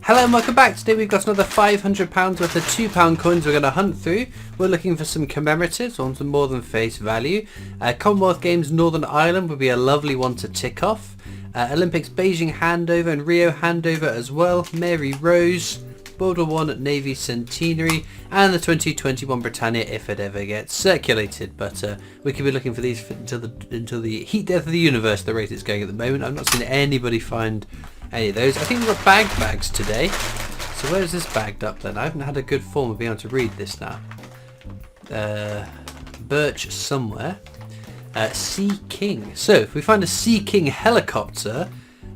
Hello and welcome back. Today we've got another £500 worth of £2 coins we're going to hunt through. We're looking for some commemoratives, ones with more than face value. Commonwealth Games Northern Ireland would be a lovely one to tick off. Olympics Beijing handover and Rio handover as well. Mary Rose, World War I Navy Centenary, and the 2021 Britannia if it ever gets circulated. But we could be looking for these until the heat death of the universe, the rate it's going at the moment. I've not seen anybody find any of those. I think we've got bags today. So where is this bagged up then? I haven't had a good form of being able to read this now. Birch somewhere. Sea King. So if we find a Sea King helicopter,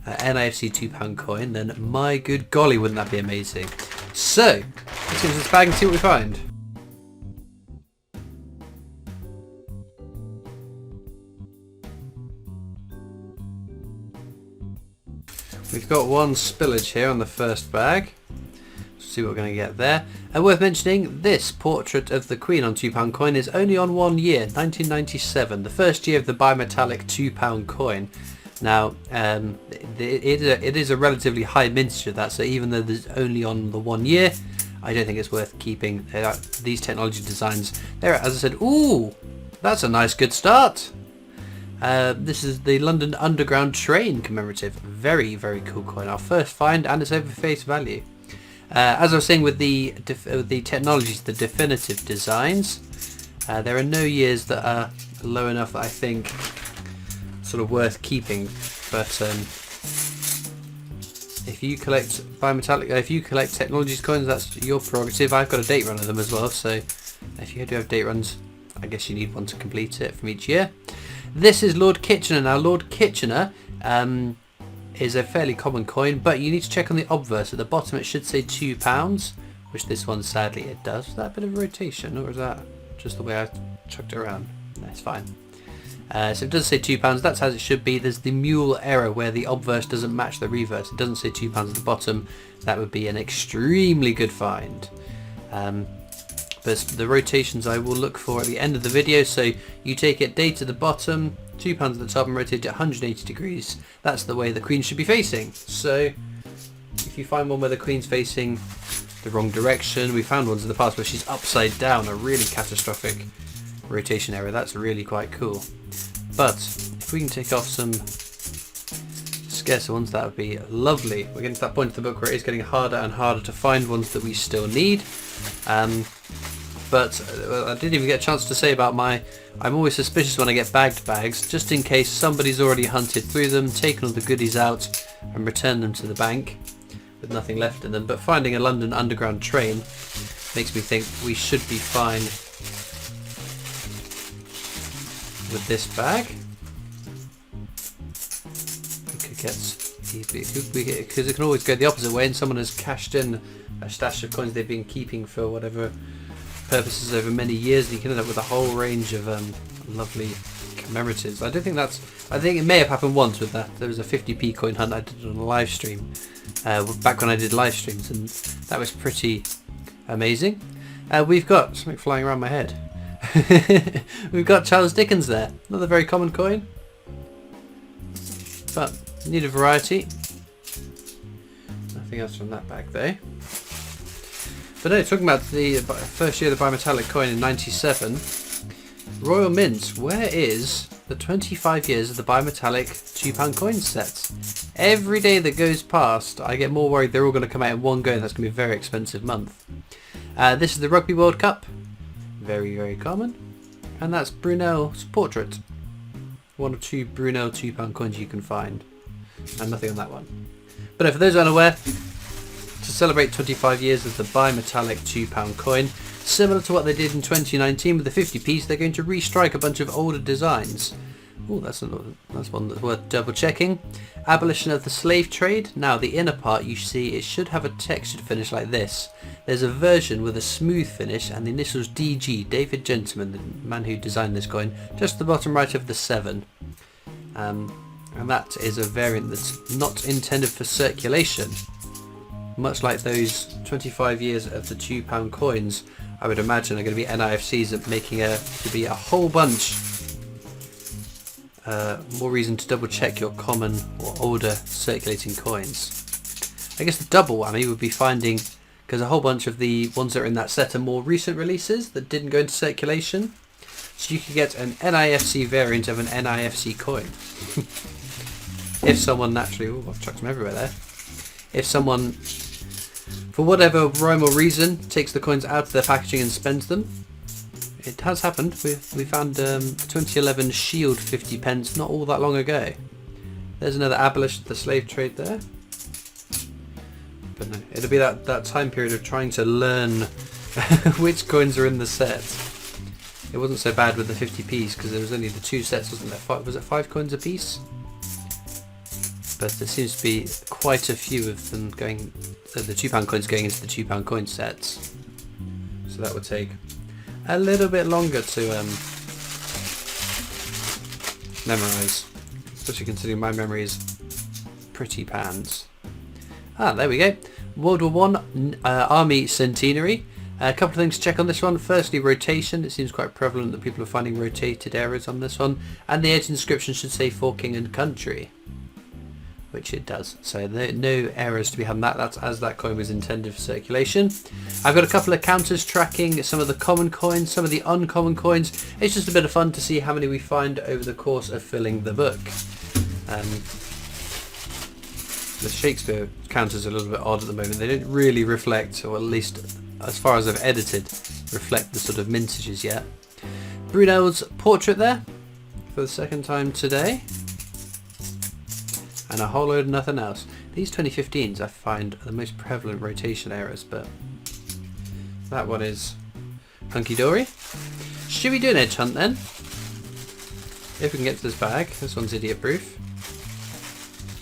NIFC £2 coin, then my good golly, wouldn't that be amazing? So let's get into this bag and see what we find. We've got one spillage here on the first bag. Let's see what we're going to get there. And worth mentioning, this portrait of the Queen on £2 coin is only on 1 year, 1997, the first year of the bimetallic £2 coin. Now, it is a relatively high mintage of that, so even though there's only on the 1 year, I don't think it's worth keeping these technology designs. There, as I said, ooh, that's a nice good start. This is the London Underground Train commemorative. Very, very cool coin. Our first find, and it's over face value. As I was saying with the technologies, the definitive designs, there are no years that are low enough that I think sort of worth keeping. But if you collect bimetallic, if you collect technologies coins, that's your prerogative. I've got a date run of them as well, so if you do have date runs, I guess you need one to complete it from each year. This is Lord Kitchener. Now, Lord Kitchener is a fairly common coin, but you need to check on the obverse. At the bottom it should say £2, which this one sadly it does. Is that a bit of a rotation, or is that just the way I chucked it around? That's fine. So it does say £2, that's as it should be. There's the mule error where the obverse doesn't match the reverse. It doesn't say £2 at the bottom. That would be an extremely good find. But the rotations I will look for at the end of the video. So you take it date at the bottom, £2 at the top, and rotate it 180 degrees. That's the way the Queen should be facing. So if you find one where the Queen's facing the wrong direction, we found ones in the past where she's upside down, a really catastrophic rotation error. That's really quite cool. But if we can take off some scarcer ones, that would be lovely. We're getting to that point of the book where it is getting harder and harder to find ones that we still need. But I didn't even get a chance to say about I'm always suspicious when I get bagged bags, just in case somebody's already hunted through them, taken all the goodies out and returned them to the bank with nothing left in them. But finding a London Underground train makes me think we should be fine with this bag. We could get, because it can always go the opposite way and someone has cashed in a stash of coins they've been keeping for whatever purposes over many years, and you can end up with a whole range of lovely commemoratives. I think it may have happened once with that. There was a 50p coin hunt I did on a live stream back when I did live streams, and that was pretty amazing. We've got something flying around my head. We've got Charles Dickens there, another very common coin, but need a variety. Nothing else from that bag though. But no, talking about the first year of the bimetallic coin in 97, Royal Mint, where is the 25 years of the bimetallic £2 coin set? Every day that goes past, I get more worried they're all going to come out in one go, and that's going to be a very expensive month. This is the Rugby World Cup, very, very common, and that's Brunel's portrait. One of two Brunel £2 coins you can find, and nothing on that one. But no, for those unaware, to celebrate 25 years of the bimetallic £2 coin, similar to what they did in 2019 with the 50p, they're going to restrike a bunch of older designs. Oh, that's one that's worth double checking. Abolition of the slave trade. Now the inner part, you see, it should have a textured finish like this. There's a version with a smooth finish and the initials DG, David Gentleman, the man who designed this coin, just at the bottom right of the 7. And that is a variant that's not intended for circulation. Much like those 25 years of the £2 coins, I would imagine are going to be NIFCs making to be a whole bunch. More reason to double check your common or older circulating coins. I guess the double whammy would be finding, because a whole bunch of the ones that are in that set are more recent releases that didn't go into circulation. So you could get an NIFC variant of an NIFC coin. If someone naturally... Oh, I've chucked them everywhere there. If someone, for whatever rhyme or reason, takes the coins out of their packaging and spends them. It has happened. We found 2011 Shield 50 pence not all that long ago. There's another abolition of the slave trade there. But no, it'll be that time period of trying to learn which coins are in the set. It wasn't so bad with the 50p's because there was only the 2 sets, wasn't there? Was it 5 coins a piece? But there seems to be quite a few of them going, the £2 coins going into the £2 coin sets. So that would take a little bit longer to memorise, especially considering my memory is pretty pants. Ah, there we go. World War One Army Centenary. A couple of things to check on this one. Firstly, rotation. It seems quite prevalent that people are finding rotated errors on this one. And the edge inscription should say for King and Country, which it does. So no errors to be had on that. That's as that coin was intended for circulation. I've got a couple of counters tracking some of the common coins, some of the uncommon coins. It's just a bit of fun to see how many we find over the course of filling the book. The Shakespeare counters are a little bit odd at the moment. They don't really reflect, or at least as far as I've edited, reflect the sort of mintages yet. Brunel's portrait there for the second time today. And a whole load of nothing else. These 2015s I find are the most prevalent rotation errors, but that one is hunky-dory. Should we do an edge hunt then? If we can get to this bag. This one's idiot proof.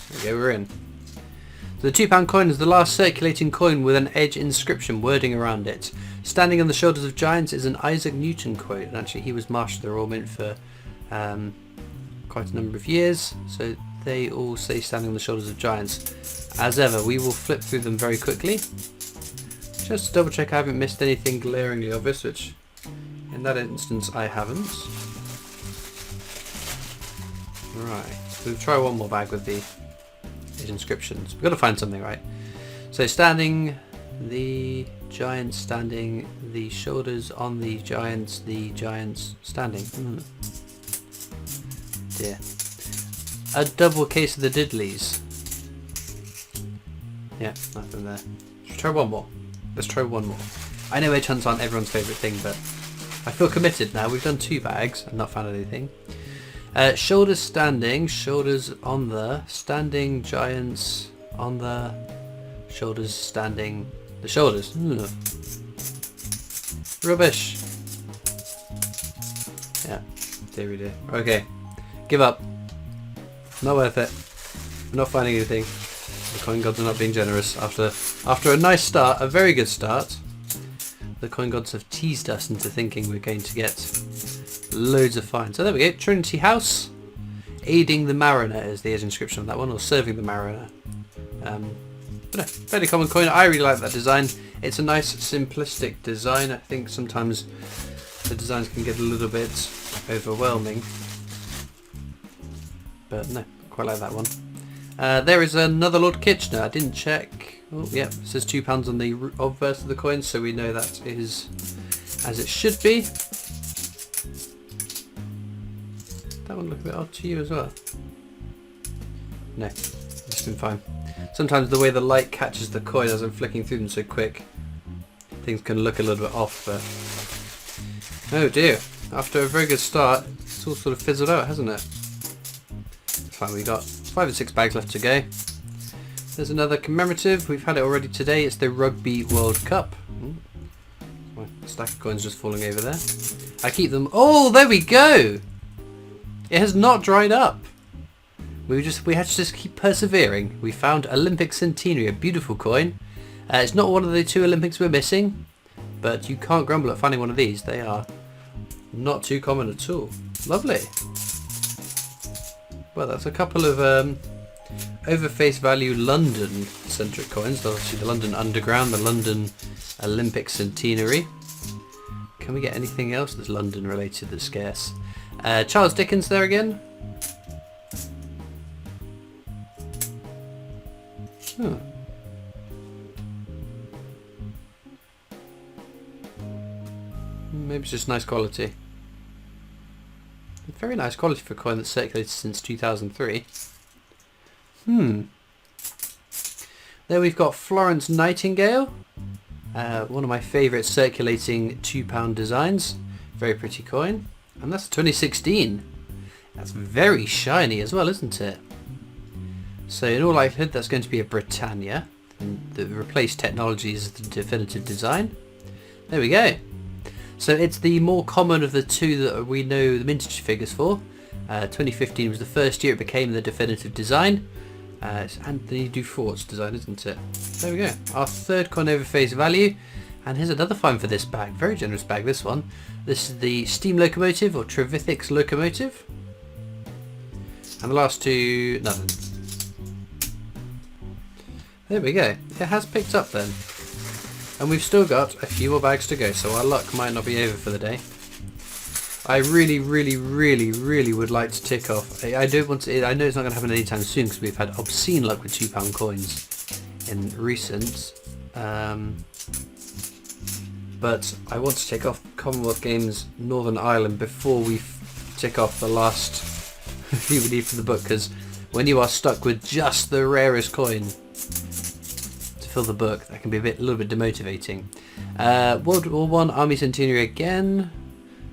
There we go, we're in. So the £2 coin is the last circulating coin with an edge inscription wording around it. Standing on the shoulders of giants is an Isaac Newton quote, and actually he was Marshal of the Royal Mint for quite a number of years, so they all say standing on the shoulders of giants. As ever, we will flip through them very quickly. Just to double check I haven't missed anything glaringly obvious, which in that instance I haven't. Right, so we'll try one more bag with the inscriptions. We've got to find something, right? So standing, the giants standing, the shoulders on the giants standing. Dear. A double case of the diddlies. Yeah, nothing there. Let's try one more. Let's try one more. I know edge hunts aren't everyone's favourite thing, but I feel committed now. We've done 2 bags and not found anything. Shoulders standing, shoulders on the, standing giants on the, shoulders standing, the shoulders. Rubbish. Yeah, there we do. Okay, give up. Not worth it. We're not finding anything. The coin gods are not being generous after a nice start, a very good start. The coin gods have teased us into thinking we're going to get loads of finds. So there we go. Trinity House, aiding the mariner is the edge inscription on that one, or serving the mariner. But no, fairly common coin. I really like that design. It's a nice simplistic design. I think sometimes the designs can get a little bit overwhelming, but no, quite like that one. There is another Lord Kitchener. I didn't check. Oh yeah, it says £2 on the obverse of the coin, so we know that is as it should be. That one look a bit odd to you as well. No, it's been fine. Sometimes the way the light catches the coin as I'm flicking through them so quick, things can look a little bit off, but oh dear, after a very good start, it's all sort of fizzled out, hasn't it? Fine, we got 5 or 6 bags left to go. There's another commemorative, we've had it already today, it's the Rugby World Cup. My stack of coins just falling over there. I keep them, oh there we go! It has not dried up. We had to just keep persevering. We found Olympic Centenary, a beautiful coin. It's not one of the 2 Olympics we're missing, but you can't grumble at finding one of these. They are not too common at all. Lovely. Well, that's a couple of over face value London centric coins. Obviously the London Underground, the London Olympic Centenary. Can we get anything else that's London related that's scarce? Charles Dickens there again. Maybe it's just nice quality. Very nice quality for a coin that's circulated since 2003. There we've got Florence Nightingale. One of my favourite circulating £2 designs. Very pretty coin. And that's 2016. That's very shiny as well, isn't it? So in all likelihood that's going to be a Britannia. And the replaced technology is the definitive design. There we go. So it's the more common of the two that we know the mintage figures for. 2015 was the first year it became the definitive design. It's Anthony Dufour's design, isn't it? There we go. Our third coin over face value. And here's another find for this bag. Very generous bag, this one. This is the steam locomotive, or Trevithick's locomotive. And the last two, nothing. There we go. It has picked up then. And we've still got a few more bags to go, so our luck might not be over for the day. I really would like to tick off. I do want to. I know it's not going to happen anytime soon because we've had obscene luck with £2 coins in recent. But I want to tick off Commonwealth Games Northern Ireland before we tick off the last few we need for the book, because when you are stuck with just the rarest coin to fill the book, that can be a little bit demotivating. World War One Army Centenary again.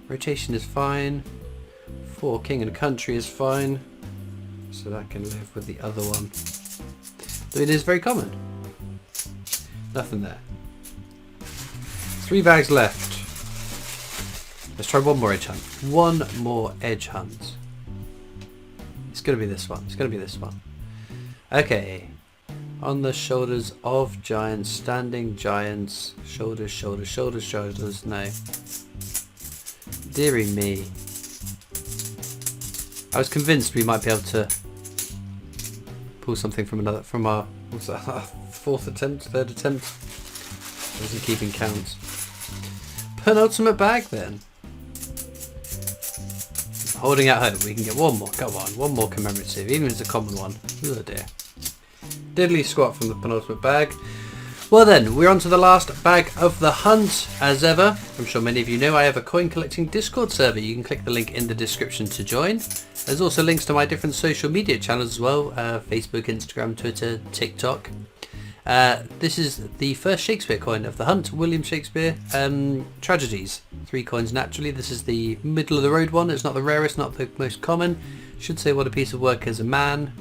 Rotation is fine. For King and Country is fine. So that can live with the other one. Though it is very common. Nothing there. 3 bags left. Let's try one more edge hunt. One more edge hunt. It's going to be this one. It's going to be this one. Okay. On the shoulders of giants, standing giants. Shoulders, shoulders, shoulders, shoulders. No. Deary me. I was convinced we might be able to pull something from our what's that, our third attempt. I wasn't keeping count. Penultimate bag then. Holding out hope we can get one more. Come on, one more commemorative, even if it's a common one. Oh dear. Diddly squat from the penultimate bag. Well then, we're on to the last bag of the hunt. As ever, I'm sure many of you know I have a coin collecting Discord server. You can click the link in the description to join. There's also links to my different social media channels as well. Facebook, Instagram, Twitter, TikTok. This is the first Shakespeare coin of the hunt. William Shakespeare Tragedies. 3 coins naturally. This is the middle of the road one. It's not the rarest, not the most common. Should say what a piece of work as a man,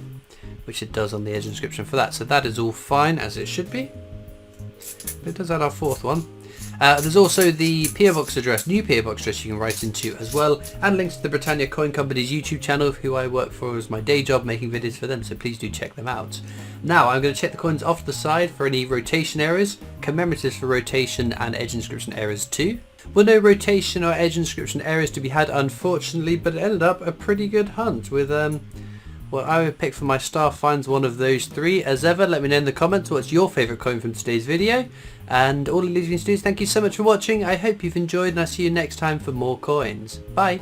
which it does on the edge inscription for that. So that is all fine as it should be. It does add our 4th one. There's also the PO Box address, new PO Box address you can write into as well, and links to the Britannia Coin Company's YouTube channel, who I work for as my day job, making videos for them, so please do check them out. Now I'm going to check the coins off to the side for any rotation errors, commemoratives for rotation and edge inscription errors too. Well, no rotation or edge inscription errors to be had unfortunately, but it ended up a pretty good hunt with what I would pick for my star finds, one of those 3. As ever, let me know in the comments what's your favourite coin from today's video. And all it leaves me to do is thank you so much for watching. I hope you've enjoyed, and I'll see you next time for more coins. Bye!